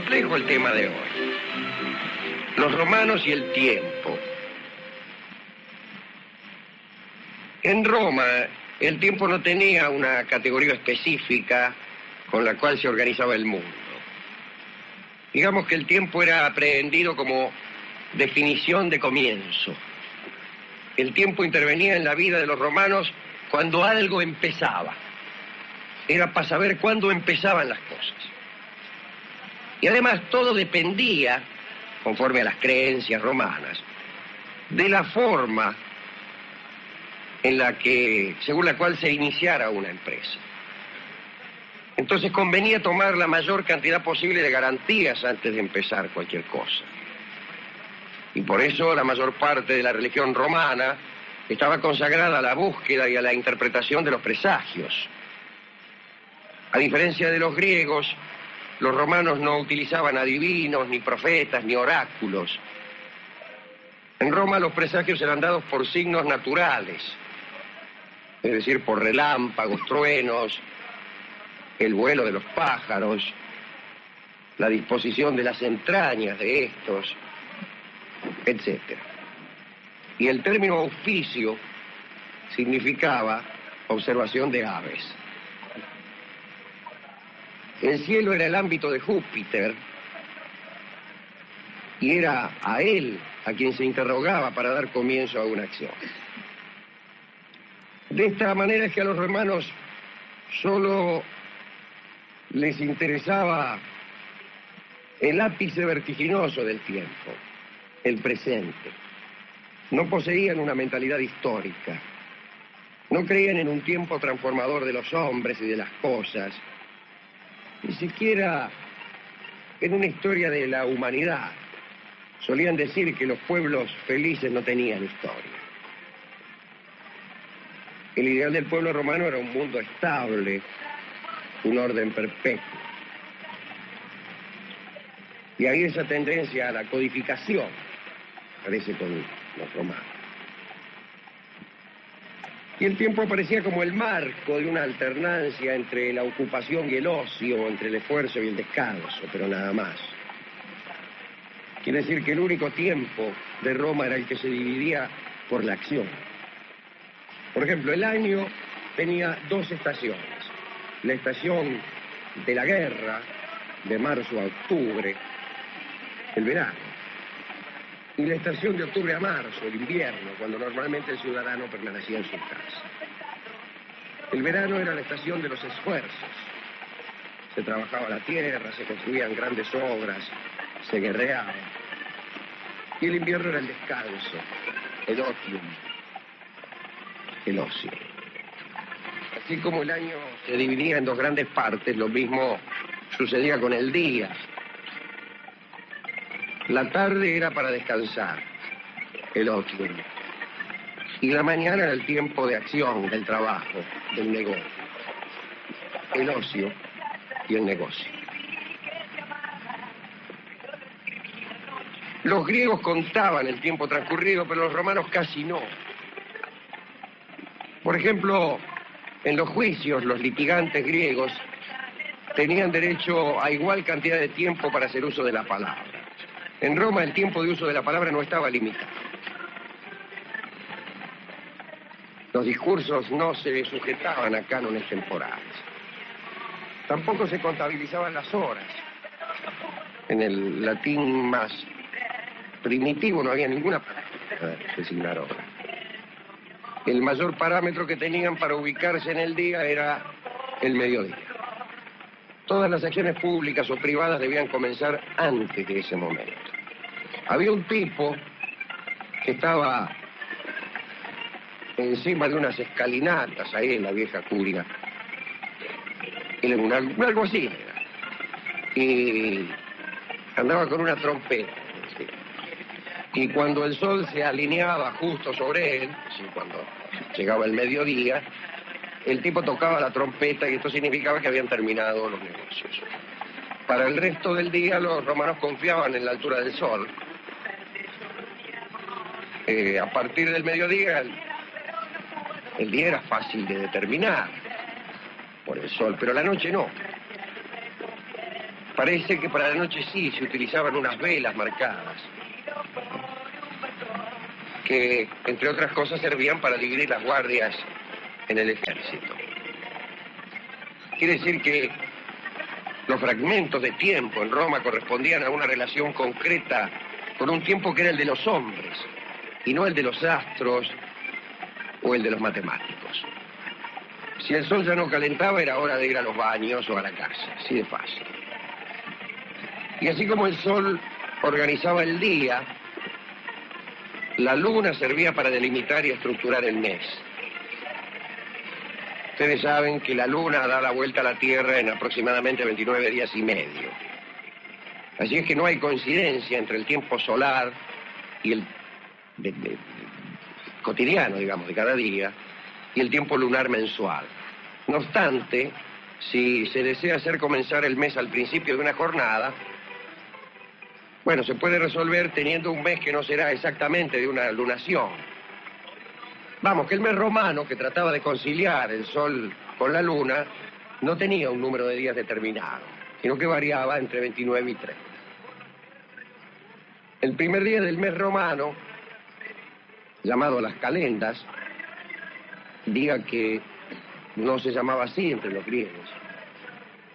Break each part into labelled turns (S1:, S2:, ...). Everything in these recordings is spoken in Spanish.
S1: complejo el tema de hoy. Los romanos y el tiempo. En Roma, el tiempo no tenía una categoría específica con la cual se organizaba el mundo. Digamos que el tiempo era aprehendido como definición de comienzo. El tiempo intervenía en la vida de los romanos cuando algo empezaba. Era para saber cuándo empezaban las cosas. Y además todo dependía, conforme a las creencias romanas, de la forma según la cual se iniciara una empresa. Entonces convenía tomar la mayor cantidad posible de garantías antes de empezar cualquier cosa. Y por eso la mayor parte de la religión romana estaba consagrada a la búsqueda y a la interpretación de los presagios. A diferencia de los griegos, los romanos no utilizaban adivinos, ni profetas, ni oráculos. En Roma los presagios eran dados por signos naturales, es decir, por relámpagos, truenos, el vuelo de los pájaros, la disposición de las entrañas de estos, etc. Y el término auspicio significaba observación de aves. El cielo era el ámbito de Júpiter y era a él a quien se interrogaba para dar comienzo a una acción. De esta manera es que a los romanos solo les interesaba el ápice vertiginoso del tiempo, el presente. No poseían una mentalidad histórica, no creían en un tiempo transformador de los hombres y de las cosas, ni siquiera en una historia de la humanidad. Solían decir que los pueblos felices no tenían historia. El ideal del pueblo romano era un mundo estable, un orden perpetuo. Y ahí esa tendencia a la codificación aparece con los romanos. Y el tiempo aparecía como el marco de una alternancia entre la ocupación y el ocio, entre el esfuerzo y el descanso, pero nada más. Quiere decir que el único tiempo de Roma era el que se dividía por la acción. Por ejemplo, el año tenía dos estaciones. La estación de la guerra, de marzo a octubre, el verano. Y la estación de octubre a marzo, el invierno, cuando normalmente el ciudadano permanecía en su casa. El verano era la estación de los esfuerzos. Se trabajaba la tierra, se construían grandes obras, se guerreaba. Y el invierno era el descanso, el otium, el ocio. Así como el año se dividía en dos grandes partes, lo mismo sucedía con el día. La tarde era para descansar, el otium. Y la mañana era el tiempo de acción, del trabajo, del negocio. El ocio y el negocio. Los griegos contaban el tiempo transcurrido, pero los romanos casi no. Por ejemplo, en los juicios, los litigantes griegos tenían derecho a igual cantidad de tiempo para hacer uso de la palabra. En Roma el tiempo de uso de la palabra no estaba limitado. Los discursos no se sujetaban a cánones temporales. Tampoco se contabilizaban las horas. En el latín más primitivo no había ninguna palabra para designar hora. El mayor parámetro que tenían para ubicarse en el día era el mediodía. Todas las acciones públicas o privadas debían comenzar antes de ese momento. Había un tipo que estaba encima de unas escalinatas ahí en la vieja curia. Él era un alguacil era. Y andaba con una trompeta. ¿Sí? Y cuando el sol se alineaba justo sobre él, ¿sí? Cuando llegaba el mediodía, el tipo tocaba la trompeta y esto significaba que habían terminado los negocios. Para el resto del día los romanos confiaban en la altura del sol. A partir del mediodía el día era fácil de determinar por el sol, pero la noche no. Parece que para la noche sí se utilizaban unas velas marcadas, que entre otras cosas servían para dividir las guardias en el ejército. Quiere decir que los fragmentos de tiempo en Roma correspondían a una relación concreta con un tiempo que era el de los hombres y no el de los astros o el de los matemáticos. Si el sol ya no calentaba, era hora de ir a los baños o a la casa, así de fácil. Y así como el sol organizaba el día, la luna servía para delimitar y estructurar el mes. Ustedes saben que la luna da la vuelta a la Tierra en aproximadamente 29 días y medio. Así es que no hay coincidencia entre el tiempo solar y el cotidiano, digamos, de cada día, y el tiempo lunar mensual. No obstante, si se desea hacer comenzar el mes al principio de una jornada, bueno, se puede resolver teniendo un mes que no será exactamente de una lunación. Vamos, que el mes romano, que trataba de conciliar el sol con la luna, no tenía un número de días determinado, sino que variaba entre 29 y 30. El primer día del mes romano, llamado las calendas, diga que no se llamaba así entre los griegos.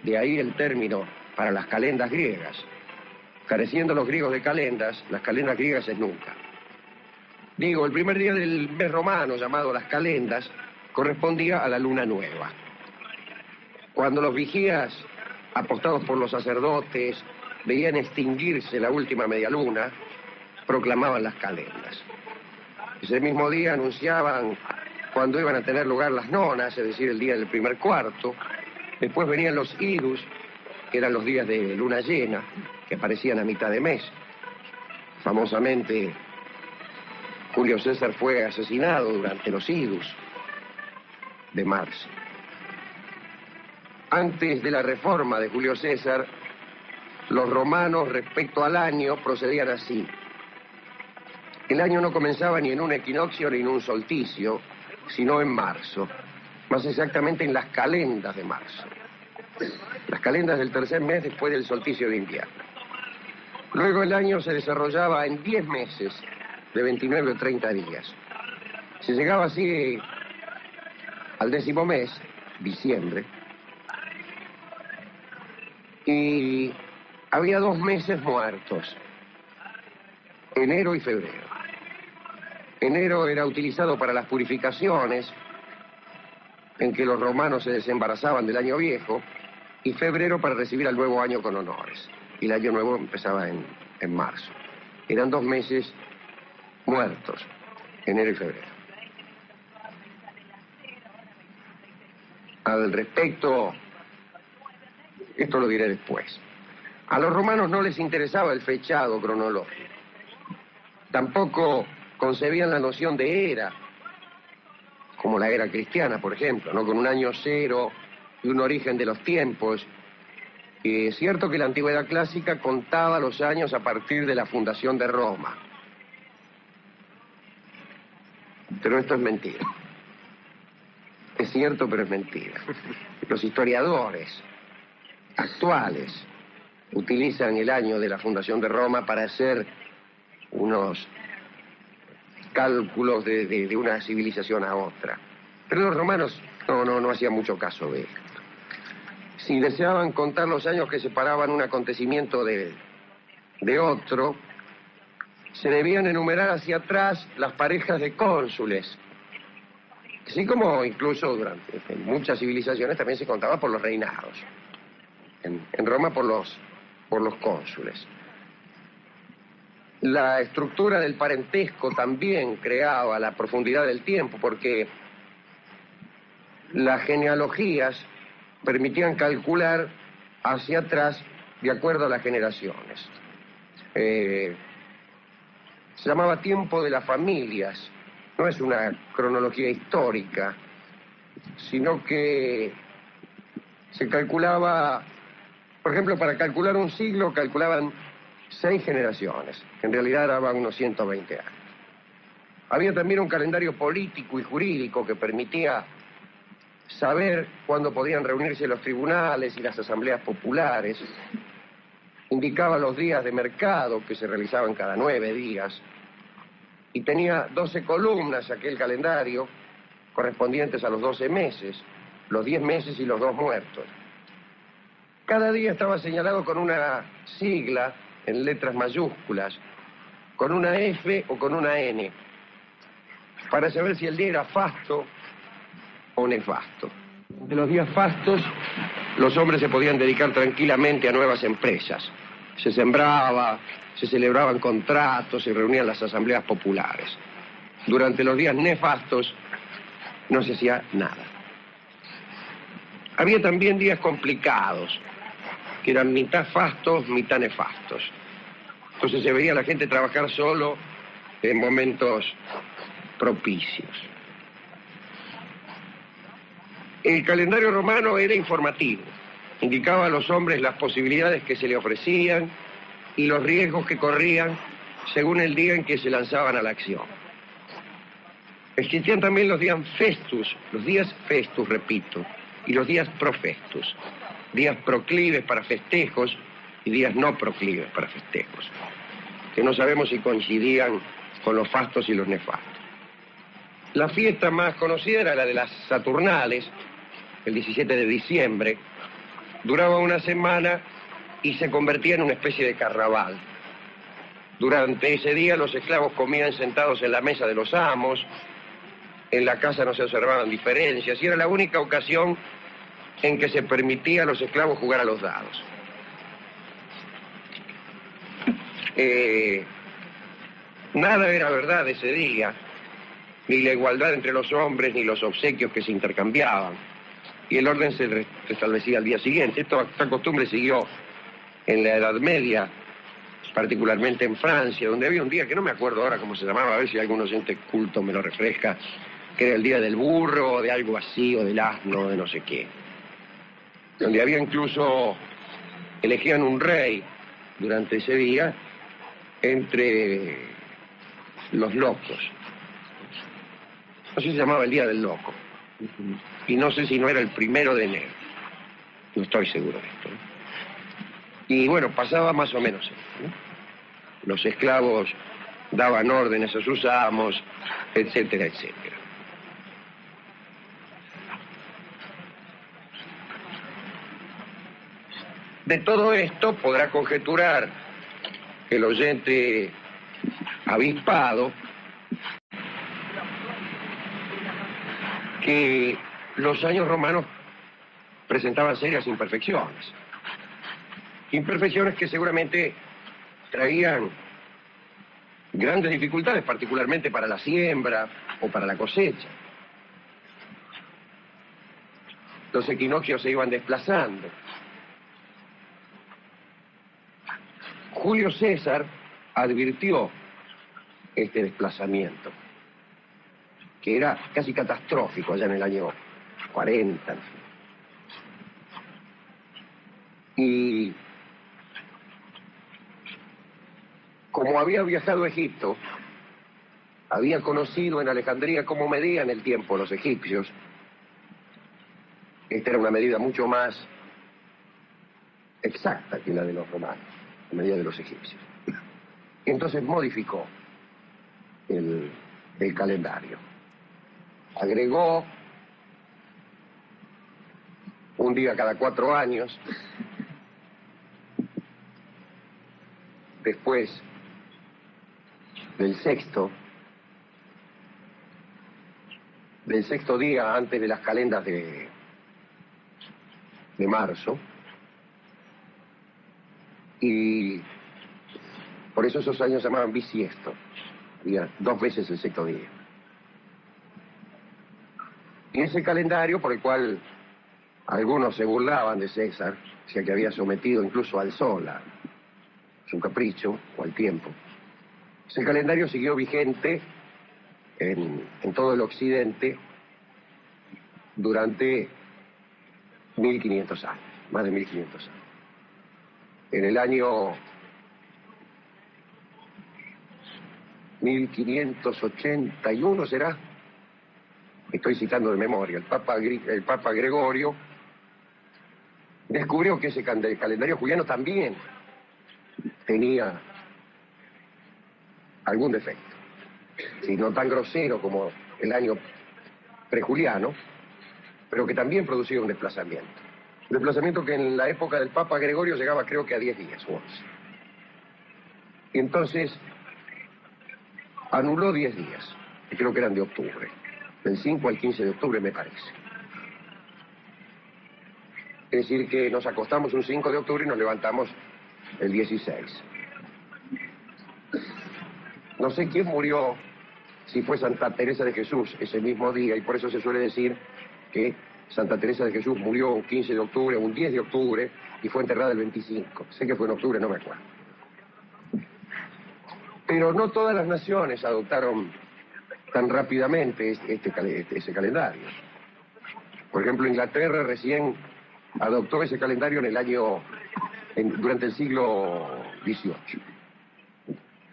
S1: De ahí el término para las calendas griegas. Careciendo los griegos de calendas, las calendas griegas es nunca. Digo, el primer día del mes romano, llamado las calendas, correspondía a la luna nueva. Cuando los vigías, apostados por los sacerdotes, veían extinguirse la última media luna, proclamaban las calendas. Ese mismo día anunciaban cuando iban a tener lugar las nonas, es decir, el día del primer cuarto. Después venían los idus, que eran los días de luna llena, que aparecían a mitad de mes. Famosamente, Julio César fue asesinado durante los idus de marzo. Antes de la reforma de Julio César, los romanos respecto al año procedían así. El año no comenzaba ni en un equinoccio ni en un solsticio, sino en marzo, más exactamente en las calendas de marzo. Las calendas del tercer mes después del solsticio de invierno. Luego el año se desarrollaba en 10 meses de 29 o 30 días. Se llegaba así al 10º mes, diciembre, y había 2 meses muertos, enero y febrero. Enero era utilizado para las purificaciones, en que los romanos se desembarazaban del año viejo, y febrero para recibir al nuevo año con honores. Y el año nuevo empezaba en marzo. Eran 2 meses muertos, enero y febrero. Al respecto, esto lo diré después. A los romanos no les interesaba el fechado cronológico. Tampoco concebían la noción de era, como la era cristiana, por ejemplo, ¿no? Con un año cero y un origen de los tiempos. Es cierto que la antigüedad clásica contaba los años a partir de la fundación de Roma. Pero esto es mentira. Es cierto, pero es mentira. Los historiadores actuales utilizan el año de la fundación de Roma para hacer unos cálculos de una civilización a otra. Pero los romanos no hacían mucho caso de esto. Si deseaban contar los años que separaban un acontecimiento de otro, se debían enumerar hacia atrás las parejas de cónsules. Así como incluso en muchas civilizaciones también se contaba por los reinados. En Roma por los cónsules. La estructura del parentesco también creaba la profundidad del tiempo, porque las genealogías permitían calcular hacia atrás de acuerdo a las generaciones. Se llamaba tiempo de las familias. No es una cronología histórica, sino que se calculaba, por ejemplo, para calcular un siglo calculaban 6 generaciones, que en realidad daban unos 120 años. Había también un calendario político y jurídico que permitía saber cuándo podían reunirse los tribunales y las asambleas populares. indicaba los días de mercado que se realizaban cada 9 días y tenía 12 columnas aquel calendario correspondientes a los 12 meses, los 10 meses y los 2 muertos. Cada día estaba señalado con una sigla en letras mayúsculas, con una F o con una N, para saber si el día era fasto o nefasto. De los días fastos, los hombres se podían dedicar tranquilamente a nuevas empresas. Se sembraba, se celebraban contratos, se reunían las asambleas populares. Durante los días nefastos, no se hacía nada. Había también días complicados, que eran mitad fastos, mitad nefastos. Entonces se veía a la gente trabajar solo en momentos propicios. El calendario romano era informativo. Indicaba a los hombres las posibilidades que se le ofrecían y los riesgos que corrían según el día en que se lanzaban a la acción. Existían también los días festus, repito, y los días profestus, días proclives para festejos y días no proclives para festejos, que no sabemos si coincidían con los fastos y los nefastos. La fiesta más conocida era la de las Saturnales, el 17 de diciembre, duraba una semana y se convertía en una especie de carnaval. Durante ese día los esclavos comían sentados en la mesa de los amos, en la casa no se observaban diferencias y era la única ocasión en que se permitía a los esclavos jugar a los dados. Nada era verdad ese día, ni la igualdad entre los hombres, ni los obsequios que se intercambiaban. Y el orden se restablecía al día siguiente. Esta costumbre siguió en la Edad Media, particularmente en Francia, donde había un día que no me acuerdo ahora cómo se llamaba, a ver si algún oyente culto me lo refresca, que era el día del burro, o de algo así, o del asno, de no sé qué. Donde había incluso, elegían un rey durante ese día entre los locos. No sé si se llamaba el Día del Loco. Y no sé si no era el 1 de enero. No estoy seguro de esto, ¿no? Y bueno, pasaba más o menos esto, ¿no? Los esclavos daban órdenes a sus amos, etcétera, etcétera. De todo esto podrá conjeturar el oyente avispado que los años romanos presentaban serias imperfecciones. Imperfecciones que seguramente traían grandes dificultades, particularmente para la siembra o para la cosecha. Los equinoccios se iban desplazando. Julio César advirtió este desplazamiento, que era casi catastrófico allá en el año 40. Y como había viajado a Egipto, había conocido en Alejandría cómo medían el tiempo los egipcios. Esta era una medida mucho más exacta que la de los romanos, la medida de los egipcios. Y entonces modificó el calendario. Agregó un día cada 4 años. Después del sexto día antes de las calendas de marzo. Y por eso esos años se llamaban bisiesto. Había 2 veces el sexto día. Y ese calendario por el cual algunos se burlaban de César, ya que había sometido incluso al sol a su capricho o al tiempo. Ese calendario siguió vigente en todo el occidente durante 1500 años, más de 1500 años. En el año 1581 será, estoy citando de memoria, el Papa Gregorio descubrió que ese calendario juliano también tenía algún defecto. Sí, no tan grosero como el año prejuliano, pero que también producía un desplazamiento. Un desplazamiento que en la época del Papa Gregorio llegaba creo que a 10 días o 11. Y entonces anuló 10 días, que creo que eran de octubre, del 5 al 15 de octubre me parece. Es decir, que nos acostamos un 5 de octubre y nos levantamos el 16. No sé quién murió, si fue Santa Teresa de Jesús ese mismo día, y por eso se suele decir que Santa Teresa de Jesús murió un 15 de octubre, un 10 de octubre, y fue enterrada el 25. Sé que fue en octubre, no me acuerdo. Pero no todas las naciones adoptaron tan rápidamente ese calendario. Por ejemplo, Inglaterra recién adoptó ese calendario durante el siglo XVIII.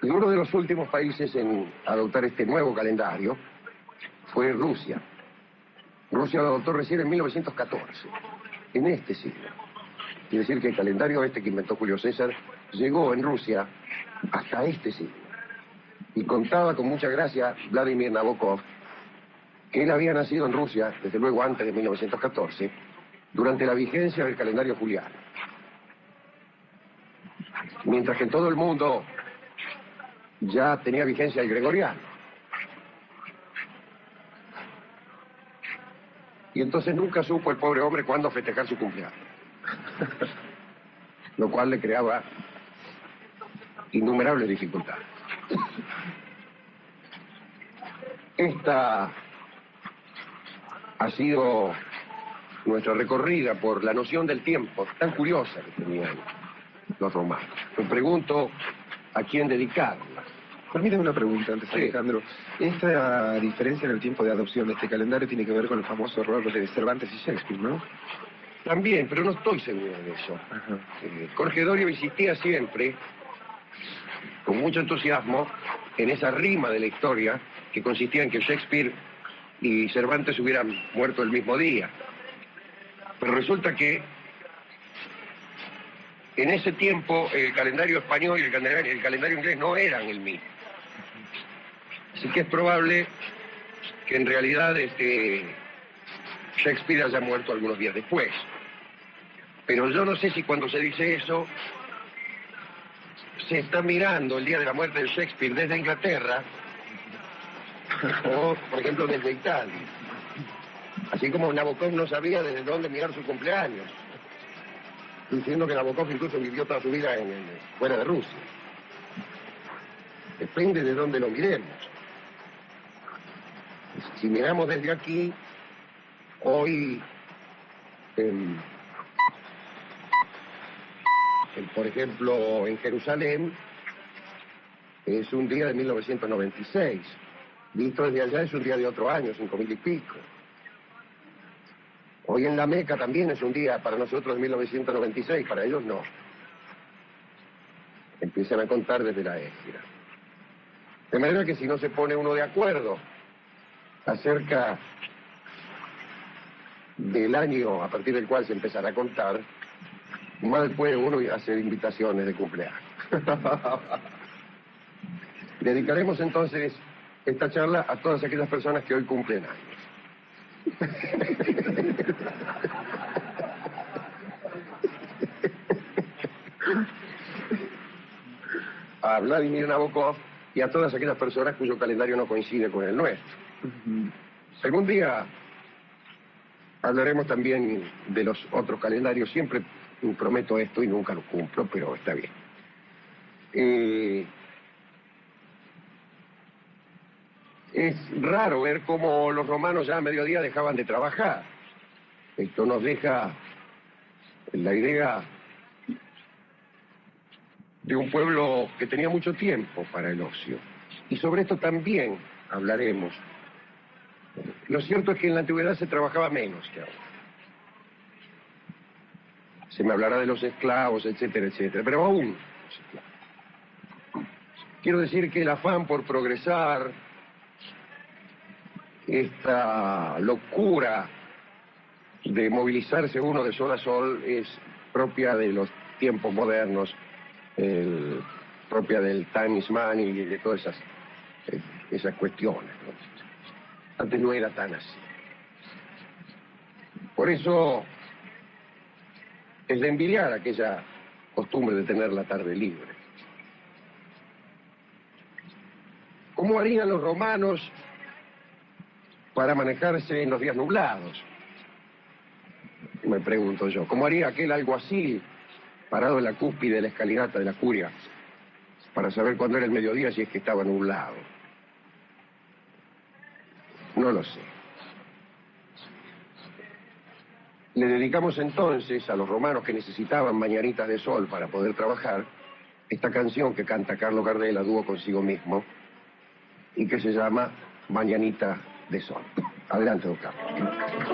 S1: Y uno de los últimos países en adoptar este nuevo calendario fue Rusia. Rusia lo adoptó recién en 1914, en este siglo. Quiere decir que el calendario que inventó Julio César llegó en Rusia hasta este siglo. Y contaba con mucha gracia Vladimir Nabokov, que él había nacido en Rusia, desde luego antes de 1914, durante la vigencia del calendario juliano. Mientras que en todo el mundo ya tenía vigencia el gregoriano. Y entonces nunca supo el pobre hombre cuándo festejar su cumpleaños. Lo cual le creaba innumerables dificultades. Esta ha sido nuestra recorrida por la noción del tiempo tan curiosa que tenían los romanos. Me pregunto a quién dedicarla.
S2: Permítame una pregunta antes,
S1: Sí.
S2: Alejandro. ¿Esta diferencia en el tiempo de adopción de este calendario tiene que ver con el famoso error de Cervantes y Shakespeare, no?
S1: También, pero no estoy seguro de eso.
S2: Ajá.
S1: Jorge Dorio insistía siempre, con mucho entusiasmo, en esa rima de la historia que consistía en que Shakespeare y Cervantes hubieran muerto el mismo día. Pero resulta que en ese tiempo el calendario español y el calendario inglés no eran el mismo. Así que es probable que en realidad Shakespeare haya muerto algunos días después. Pero yo no sé si cuando se dice eso se está mirando el día de la muerte de Shakespeare desde Inglaterra o, por ejemplo, desde Italia. Así como Nabokov no sabía desde dónde mirar su cumpleaños. Estoy diciendo que Nabokov incluso vivió toda su vida fuera de Rusia. Depende de dónde lo miremos. Si miramos desde aquí, hoy, por ejemplo, en Jerusalén, es un día de 1996. Visto desde allá es un día de otro año, 5.000 y pico. Hoy en la Meca también es un día para nosotros de 1996, para ellos no. Empiezan a contar desde la égira. De manera que si no se pone uno de acuerdo acerca del año a partir del cual se empezará a contar, mal puede uno hacer invitaciones de cumpleaños. Dedicaremos entonces esta charla a todas aquellas personas que hoy cumplen años. A Vladimir Nabokov y a todas aquellas personas cuyo calendario no coincide con el nuestro. Algún día hablaremos también de los otros calendarios. Siempre prometo esto y nunca lo cumplo, pero está bien. Es raro ver cómo los romanos ya a mediodía dejaban de trabajar. Esto nos deja la idea de un pueblo que tenía mucho tiempo para el ocio. Y sobre esto también hablaremos. Lo cierto es que en la antigüedad se trabajaba menos que ahora. Se me hablará de los esclavos, etcétera, etcétera, pero aún los esclavos. Quiero decir que el afán por progresar, esta locura de movilizarse uno de sol a sol es propia de los tiempos modernos propia del time is money y de todas esas cuestiones, ¿no? Antes no era tan así. Por eso es de envidiar aquella costumbre de tener la tarde libre. ¿Cómo harían los romanos para manejarse en los días nublados? Me pregunto yo. ¿Cómo haría aquel alguacil parado en la cúspide de la escalinata de la curia para saber cuándo era el mediodía si es que estaba nublado? No lo sé. Le dedicamos entonces a los romanos que necesitaban mañanitas de sol para poder trabajar esta canción que canta Carlos Gardel a dúo consigo mismo y que se llama Mañanita de Sol. Adelante, don Carlos.